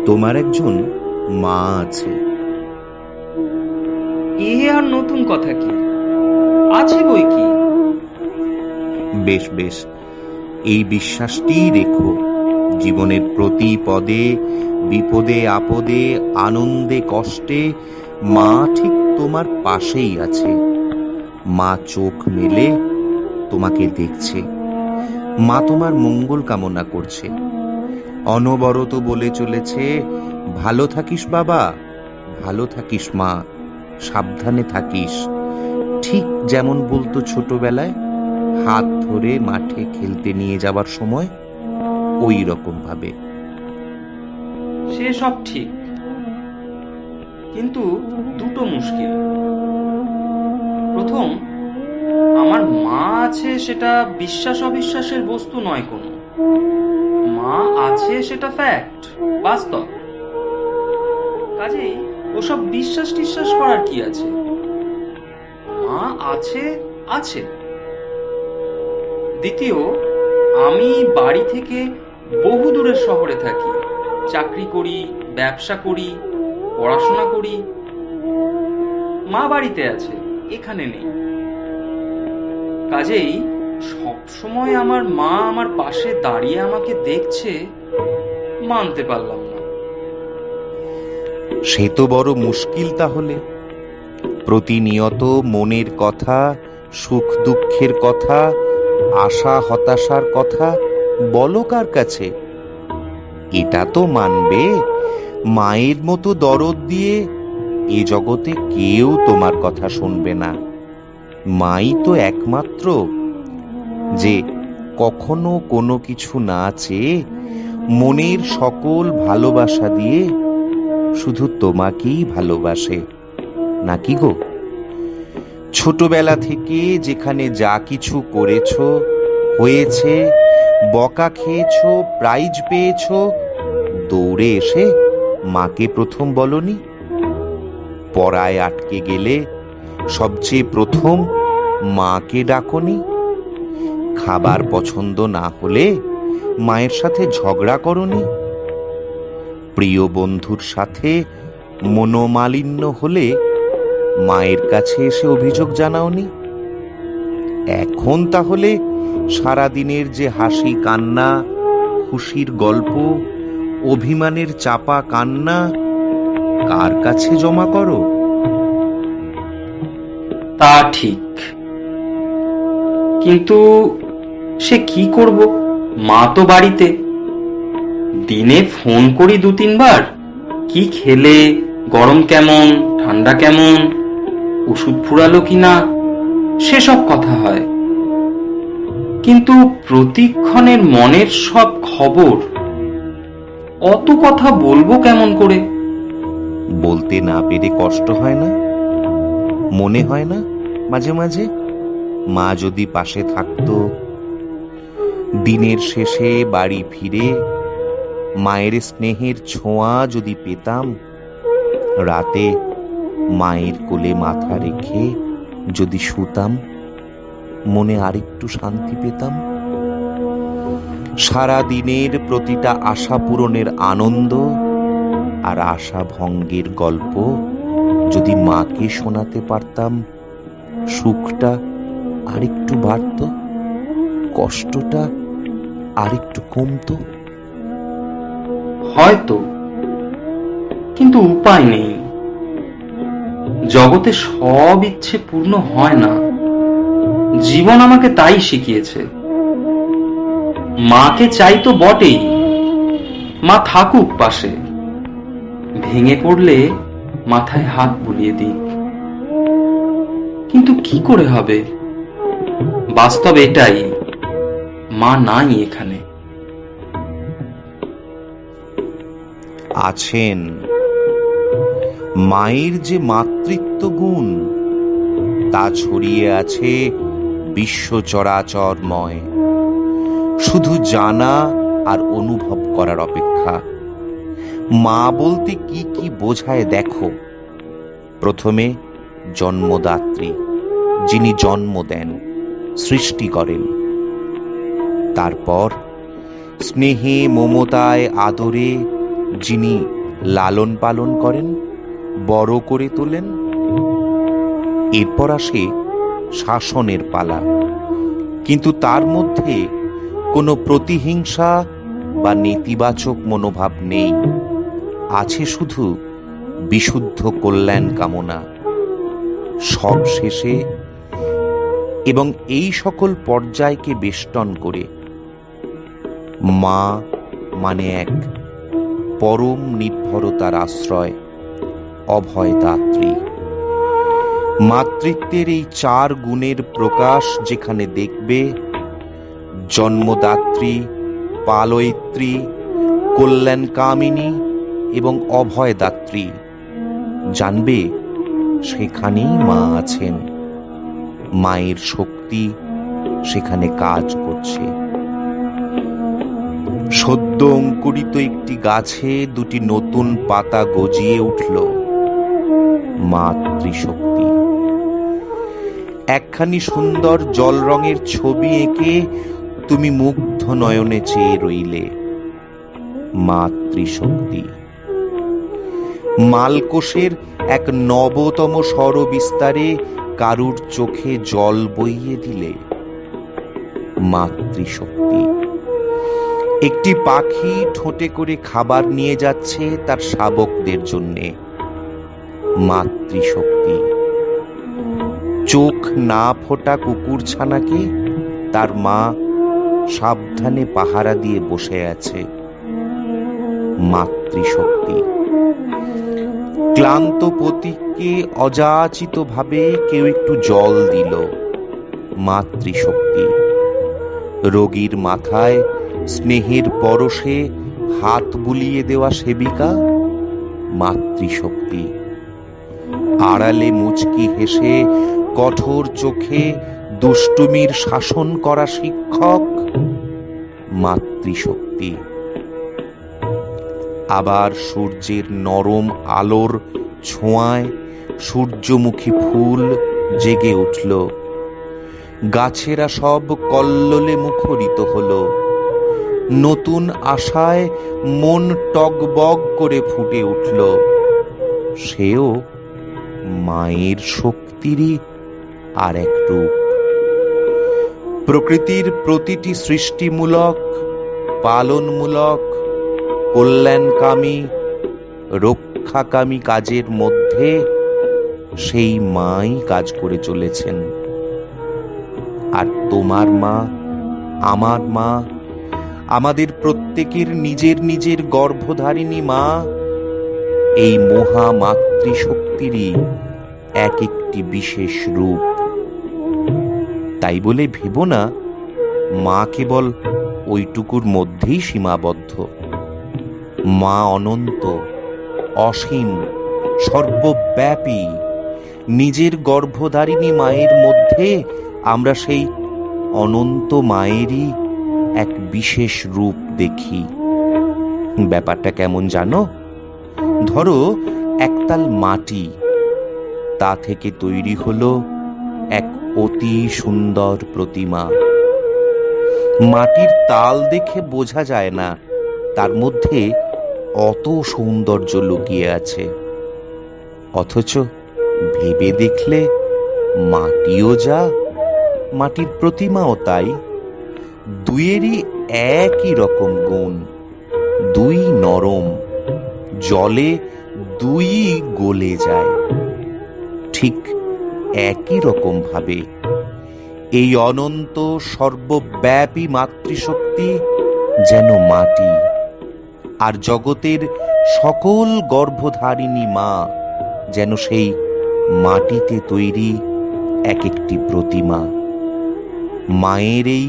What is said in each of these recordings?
তোমার একজন মা আছে। এ আর নতুন কথা কি? আছে বই কি। বেশ বেশ, এই বিশ্বাসটি রেখো। জীবনের প্রতি পদে, বিপদে আপদে, আনন্দে কষ্টে মা ঠিক তোমার পাশেই আছে। মা চোখ মেলে তোমাকে দেখছে। মা তোমার মঙ্গল কামনা করছে, অনবরত বলে চলেছে, ভালো থাকিস বাবা, ভালো থাকিস মা, সাবধানে থাকিস। ঠিক যেমন বলতো ছোটবেলায় হাত ধরে মাঠে খেলতে নিয়ে যাবার সময়, ওই রকম ভাবে। সে সব ঠিক, কিন্তু দুটো মুশকিল। প্রথম, আমার মা আছে সেটা বিশ্বাস অবিশ্বাসের বস্তু নয় কোনো। মা আছে সেটা ফ্যাক্ট, বাস্তব। কাজেই ওসব বিশ্বাস টিশ্বাস করার কি আছে? মা আছে আছে। দ্বিতীয়, আমি বাড়ি থেকে বহু দূরের শহরে থাকি, চাকরি করি, ব্যবসা করি, পড়াশোনা করি। মা বাড়িতে আছে, এখানে নেই। কাজেই সবসময় আমার মা আমার পাশে দাঁড়িয়ে আমাকে দেখছে, মানতে পারলাম না। সে তো বড় মুশকিল তাহলে। প্রতিনিয়ত মনের কথা, সুখ দুঃখের কথা, আশা হতাশার কথা বলো কার কাছে? এটা তো মানবে, মায়ের মতো দরদ দিয়ে এ জগতে কেউ তোমার কথা শুনবে না। মাই তো একমাত্র যে কখনো কোনো কিছু না চেয়ে মনের সকল ভালোবাসা দিয়ে শুধু তোমাকেই ভালোবাসে, নাকি গো? ছোটবেলা থেকে যেখানে যা কিছু করেছো, হয়েছে, বকা খেয়েছো, প্রাইজ পেয়েছো, দৌড়ে এসে মাকে প্রথম বলনি? পড়ায় আটকে গেলে সবচেয়ে প্রথম মাকে ডাকনি? খাবার পছন্দ না হলে মায়ের সাথে ঝগড়া করনি? প্রিয় বন্ধুর সাথে মনোমালিন্য হলে মায়ের কাছে এসে অভিযোগ জানাওনি? এখন তাহলে সারাদিনের যে হাসি কান্না, খুশির গল্প, অভিমানের চাপা কান্না কার কাছে জমা করো? তা ঠিক, কিন্তু সে কি করব? মা তো বাড়িতে। দিনে ফোন করি 2-3 বার, কি খেলে, গরম কেমন, ঠান্ডা কেমন, ওষুধ ফুরালো কিনা, সেসব কথা হয়। কিন্তু প্রতিক্ষণের মনের সব খবর, অত কথা বলবো কেমন করে? বলতে না পেরে কষ্ট হয় না? মনে হয় না মাঝে মাঝে মা যদি পাশে থাকতো? দিনের শেষে বাড়ি ফিরে মায়ের স্নেহের ছোঁয়া যদি পেতাম, রাতে মায়ের কোলে মাথা রেখে যদি শুতাম, মনে আরেকটু শান্তি পেতাম। সারা দিনের প্রতিটা আশা পূরণের আনন্দ আর আশা ভঙ্গের গল্প যদি মাকে শোনাতে পারতাম, সুখটা আরেকটু বাড়ত, কষ্টটা আরেকটু কমতো। হয়তো, কিন্তু উপায় নেই। জগতে সব ইচ্ছে পূর্ণ হয় না। জীবন আমাকে তাই শিখিয়েছে। মাকে চাই তো বটেই, মা থাকুক পাশে, ভেঙে পড়লে মাথায় হাত বুলিয়ে দিই। কিন্তু কি করে হবে? বাস্তব এটাই, মা নাই এখানে। আছেন। মায়ের যে মাতৃত্ব গুণ, তা ছড়িয়ে আছে বিশ্ব চরাচরময়, শুধু জানা আর অনুভব করার অপেক্ষা। মা বলতে কি কি বোঝায় দেখো। প্রথমে জন্মদাত্রী, যিনি জন্ম দেন, সৃষ্টি করেন। তারপর স্নেহে মমতায় আদরে যিনি লালন পালন করেন, বড় করে তোলেন। এরপর আসে শাসনের পালা, কিন্তু তার মধ্যে কোনো প্রতিহিংসা বা নেতিবাচক মনোভাব নেই। আছে শুধু বিশুদ্ধ কল্যাণ কামনা। সব শেষে এবং এই সকল পর্যায়কে বেষ্টন করে মা মানে এক পরম নির্ভরতার আশ্রয়, অভয়দাত্রী। মাতৃত্বের এই 4 গুণের প্রকাশ যেখানে দেখবে, জন্মদাত্রী, পালয়িত্রী, কল্যাণকামিনী এবং অভয়দাত্রী, জানবে সেখানেই মা আছেন। মায়ের শক্তি সেখানে কাজ করছে। সদ্য অঙ্কুরিত একটি গাছে 2টি নতুন পাতা গজিয়ে উঠল, মাতৃশক্তি। একখানি সুন্দর জল রঙের ছবি এঁকে তুমি মুগ্ধ নয়নে চেয়ে রইলে, মাতৃশক্তি। মালকোষের এক নবতম স্বর বিস্তারে কারুর চোখে জল বইয়ে দিলে, মাতৃশক্তি। একটি পাখি ঠোঁটে করে খাবার নিয়ে যাচ্ছে তার শাবকদের জন্যে, মাতৃশক্তি। চোখ না ফোটা কুকুরছানাকে তার মা সাবধানে পাহারা দিয়ে বসে আছে, মাতৃশক্তি। ক্লান্ত পথিককে অযাচিত ভাবে কেউ একটু জল দিল, মাতৃশক্তি। রোগীর মাথায় স্নেহের পরশে হাত বুলিয়ে দেওয়া সেবিকা, মাতৃশক্তি। আড়ালে মুচকি হেসে কঠোর চোখে দুষ্টুমির শাসন করা শিক্ষক, মাতৃশক্তি। আবার সূর্যের নরম আলোর ছোঁয়ায় সূর্যমুখী ফুল জেগে উঠল, গাছেরা সব কল্লোলে মুখরিত হল। নতুন আশায় মন টগবগ করে ফুটে উঠল। সেও মায়ের শক্তিরই আর এক রূপ। প্রকৃতির প্রতিটি সৃষ্টিমূলক, পালনমূলক, কল্যাণকামী, রক্ষাকামী কাজের মধ্যে সেই মাই কাজ করে চলেছেন। আর তোমার মা, আমার মা, আমাদের প্রত্যেকের নিজের নিজের গর্ভধারিণী মা এই মহা মাতৃশক্তিরই এক একটি বিশেষ রূপ। তাই বলে ভেবো না মা কেবল ওইটুকুর মধ্যেই সীমাবদ্ধ। মা অনন্ত, অসীম, সর্বব্যাপী। নিজের গর্ভধারিণী মায়ের মধ্যে আমরা সেই অনন্ত মায়েরই এক বিশেষ রূপ দেখি। ব্যাপারটা কেমন জানো? ধরো একতাল মাটি, তা থেকে তৈরি হলো এক অতি সুন্দর প্রতিমা। মাটির তাল দেখে বোঝা যায় না তার মধ্যে অত সৌন্দর্য লুকিয়ে আছে, অথচ ভেবে দেখলে মাটিও যা, মাটির প্রতিমাও তাই। দুয়েরই একই রকম গুণ, দুই নরম, জলে দুই গলে যায়। ঠিক একই রকম ভাবে এই অনন্ত সর্বব্যাপী মাতৃশক্তি যেন মাটি, আর জগতের সকল গর্ভধারিণী মা যেন সেই মাটিতে তৈরি এক একটি প্রতিমা। মায়ের এই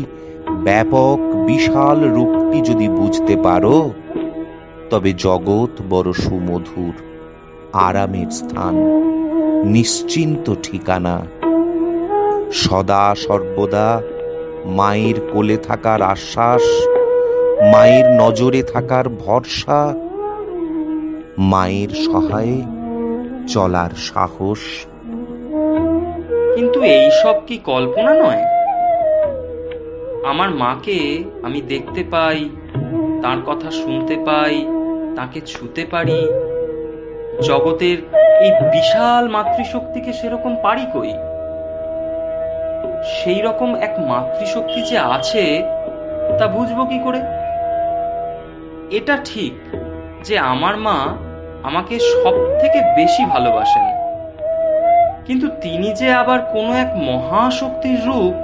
ব্যাপক বিশাল রূপটি যদি বুঝতে পারো, তবে জগৎ বড় সুমধুর, আরামের স্থান, নিশ্চিন্ত ঠিকানা। সদা সর্বদা মায়ের কোলে থাকার আশ্বাস, মায়ের নজরে থাকার ভরসা, মায়ের সহায়ে চলার সাহস। কিন্তু এই সব কি কল্পনা নয়? আমার মাকে আমি দেখতে পাই, তার কথা শুনতে পাই, তাকে ছুতে পারি, জগতের এই বিশাল মাতৃশক্তিকে সেরকম পারি কই? সেই রকম এক মাতৃশক্তি যে আছে তা বুঝবো কি করে? এটা ঠিক যে আমার মা আমাকে সব থেকে বেশি ভালোবাসেন, কিন্তু তিনি যে আবার কোনো এক মহাশক্তির রূপ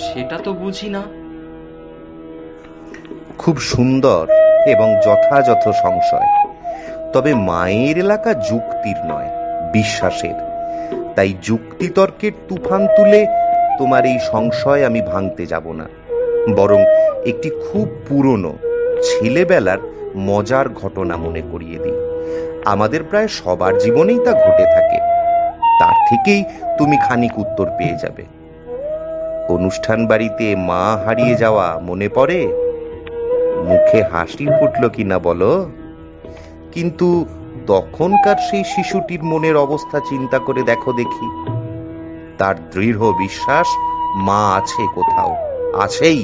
সেটা তো বুঝি না। খুব সুন্দর এবং যথাযথ সংশয়, তবে মায়ের এলাকা যুক্তির নয়, বিশ্বাসের। তাই যুক্তিতর্কের তুফান তুলে তোমার এই সংশয় আমি ভাঙতে যাব না, বরং একটি খুব পুরনো ছেলেবেলার মজার ঘটনা মনে করিয়ে দিই। আমাদের প্রায় সবার জীবনেই তা ঘটে থাকে, তার থেকেই তুমি খানিক উত্তর পেয়ে যাবে। অনুষ্ঠান বাড়িতে মা হারিয়ে যাওয়া মনে পড়ে? মুখে হাসি ফুটলো কিনা বলো? কিন্তু তখনকার সেই শিশুটির মনের অবস্থা চিন্তা করে দেখো দেখি। তার দৃঢ় বিশ্বাস মা আছে কোথাও, আছেই,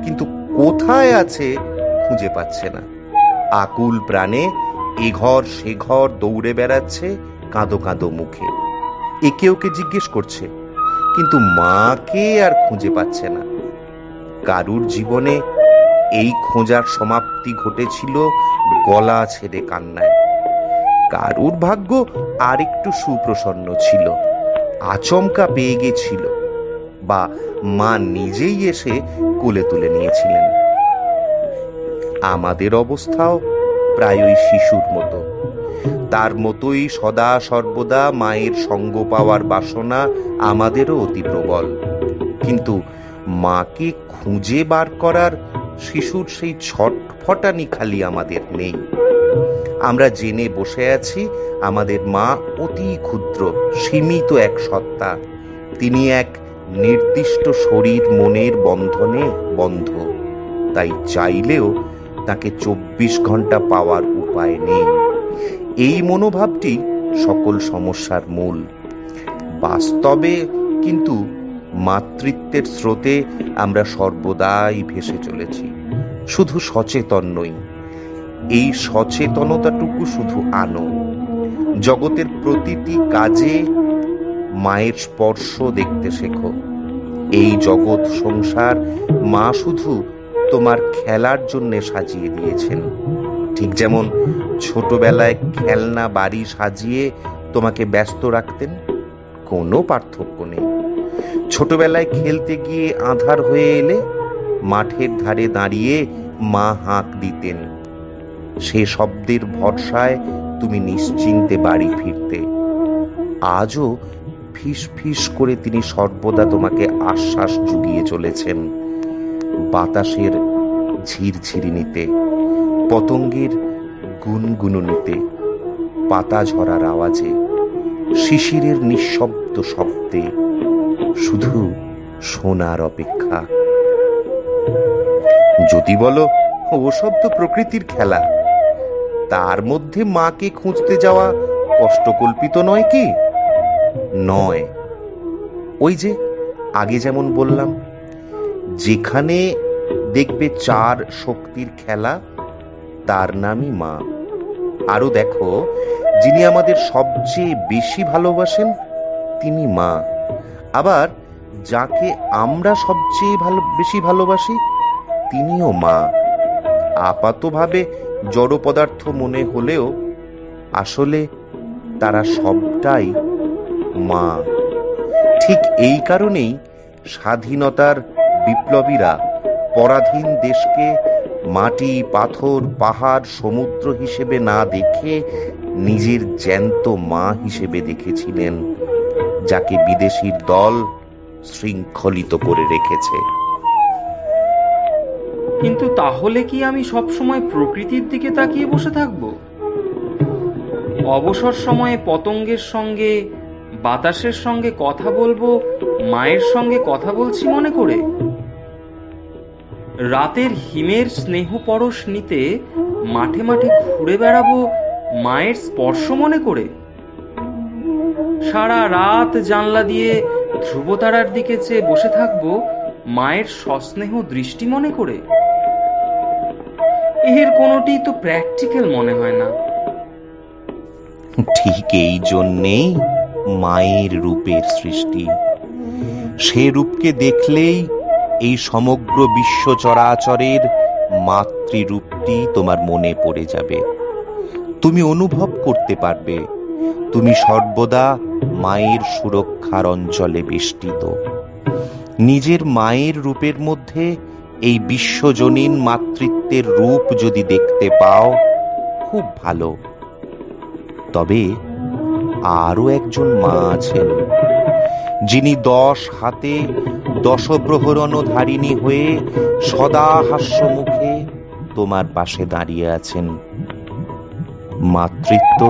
কিন্তু কোথায় আছে খুঁজে পাচ্ছে না। আকুল প্রাণে এ ঘর সে ঘর দৌড়ে বেড়াচ্ছে কাঁদো কাঁদো মুখে। একে ওকে জিজ্ঞেস করছে, কিন্তু মাকে আর খুঁজে পাচ্ছে না। কারুর জীবনে এই খোঁজার সমাপ্তি ঘটেছিল গলা ছেড়ে কান্নায়। কারুর ভাগ্য আর একটু সুপ্রসন্ন ছিল, আচমকা পেয়ে গেছিল, বা মা নিজেই এসে কোলে তুলে নিয়েছিলেন। আমাদের অবস্থাও প্রায় ওই শিশুর মতো। তার মতোই সদা সর্বদা মায়ের সঙ্গ পাওয়ার বাসনা আমাদেরও অতি প্রবল, কিন্তু মাকে খুঁজে বার করার শিশুর সেই ছটফটানি খালি আমাদের নেই। আমরা জেনে বসে আছি আমাদের মা অতি ক্ষুদ্র, সীমিত এক সত্তা। তিনি এক নির্দিষ্ট শরীর মনের বন্ধনে বন্ধ, তাই চাইলেও তাকে 24 ঘন্টা পাওয়ার উপায় নেই। এই মনোভাবটি সকল সমস্যার মূল। বাস্তবে কিন্তু মাতৃত্বের স্রোতে আমরা সর্বদাই ভেসে চলেছি, শুধু সচেতন নই। এই সচেতনতাটুকু শুধু আনো। জগতের প্রতিটি কাজে মায়ের স্পর্শ দেখতে শেখো। এই জগৎ সংসার মা শুধু তোমার খেলার জন্য সাজিয়ে দিয়েছেন, ঠিক যেমন ছোটবেলায় খেলনা বাড়ি সাজিয়ে তোমাকে ব্যস্ত রাখতেন। কোনো পার্থক্য নেই। ছোটবেলায় খেলতে গিয়ে আঁধার হয়ে এলে মাঠের ধারে দাঁড়িয়ে মা হাঁক দিতেন, সে শব্দের ভরসায় তুমি নিশ্চিন্তে বাড়ি ফিরতে। আজও ফিস ফিস করে তিনি সর্বদা তোমাকে আশ্বাস জুগিয়ে চলেছেন। বাতাসের ঝিরঝিরিনিতে, পতঙ্গের গুনগুননিতে, পাতা ঝরার আওয়াজে, শিশিরের নিঃশব্দ শব্দে, শুধু শোনার অপেক্ষা। যদি বলো ওসব তো প্রকৃতির খেলা, তার মধ্যে মাকে খুঁজতে যাওয়া কষ্টকল্পিত নয় কি? নয়। ওই যে আগে যেমন বললাম, যেখানে দেখবে 4 শক্তির খেলা, তার নামই মা। আরো দেখো, যিনি আমাদের সবচেয়ে বেশি ভালোবাসেন তিনি মা। আবার যাকে আমরা সবচেয়ে বেশি ভালোবাসি তিনিও মা। আপাতভাবে জড় পদার্থ মনে হলেও আসলে তারা সবটাই মা। ঠিক এই কারণেই স্বাধীনতার বিপ্লবীরা পরাধীন দেশকে মাটি, পাথর, পাহাড়, সমুদ্র হিসেবে না দেখে নিজের জ্যান্ত মা হিসেবে দেখেছিলেন, যাকে বিদেশির দল শৃঙ্খলিত করে রেখেছে। কিন্তু তাহলে কি আমি সব সময় প্রকৃতির দিকে তাকিয়ে বসে থাকব? অবসর সময়ে পতঙ্গের সঙ্গে, বাতাসের সঙ্গে কথা বলবো মায়ের সঙ্গে কথা বলছি মনে করে? রাতের হিমের স্নেহ পরশ নিতে মাঠে মাঠে ঘুরে বেড়াবো মায়ের স্পর্শ মনে করে? সারা রাত জানলা দিয়ে ধ্রুবতারার দিকে চেয়ে বসে থাকবো মায়ের সস্নেহ দৃষ্টি মনে করে? এর কোনোটি তো প্র্যাকটিক্যাল মনে হয় না। ঠিক এই জন্যেই মায়ের রূপের সৃষ্টি। সে রূপকে দেখলেই এই সমগ্র বিশ্ব চরাচরের মাতৃরূপটি তোমার মনে পড়ে যাবে। তুমি অনুভব করতে পারবে তুমি সর্বদা মায়ের সুরক্ষার অঞ্চলে বেষ্টিত। নিজের মায়ের রূপের মধ্যে এই বিশ্বজনীন মাতৃত্বের রূপ যদি দেখতে পাও, খুব ভালো। তবে আরো একজন মা আছেন, যিনি 10 হাতে 10 প্রহরণধারিণী হয়ে সদা হাস্য মুখে তোমার পাশে দাঁড়িয়ে আছেন। মাতৃত্ব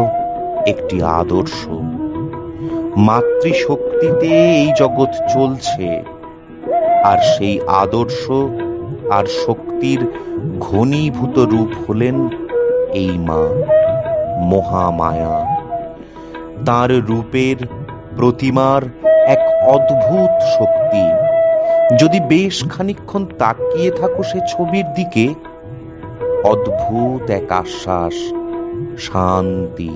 একটি আদর্শ। মাতৃশক্তিতে এই জগৎ চলছে, আর সেই আদর্শ আর শক্তির ঘনীভূত রূপ হলেন এই মা, মহামায়া। তার রূপের প্রতিমার এক অদ্ভুত শক্তি। যদি বেশ খানিকক্ষণ তাকিয়ে থাকো সে ছবির দিকে, অদ্ভুত এক আশ্বাস, শান্তি,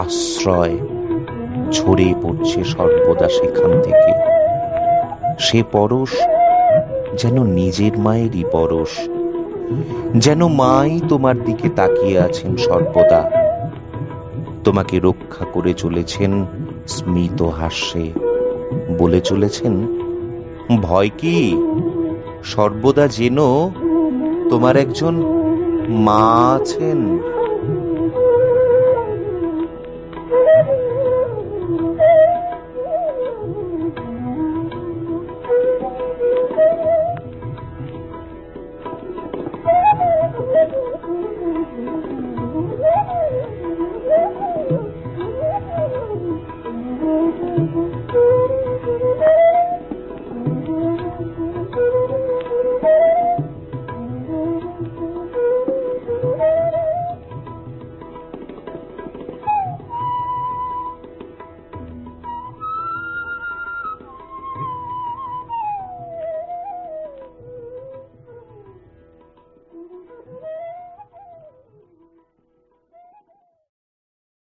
আশ্রয় ঝরে পড়ছে সর্বদা সেখান থেকে। সে পরশ যেন নিজের মায়েরই পরশ, যেন মাই তোমার দিকে তাকিয়ে আছেন সর্বদা, তোমাকে রক্ষা করে চলেছেন স্মিত হাস্যে, বলে চলেছেন, ভয় কি, সর্বদা যেন তোমার একজন মা আছেন।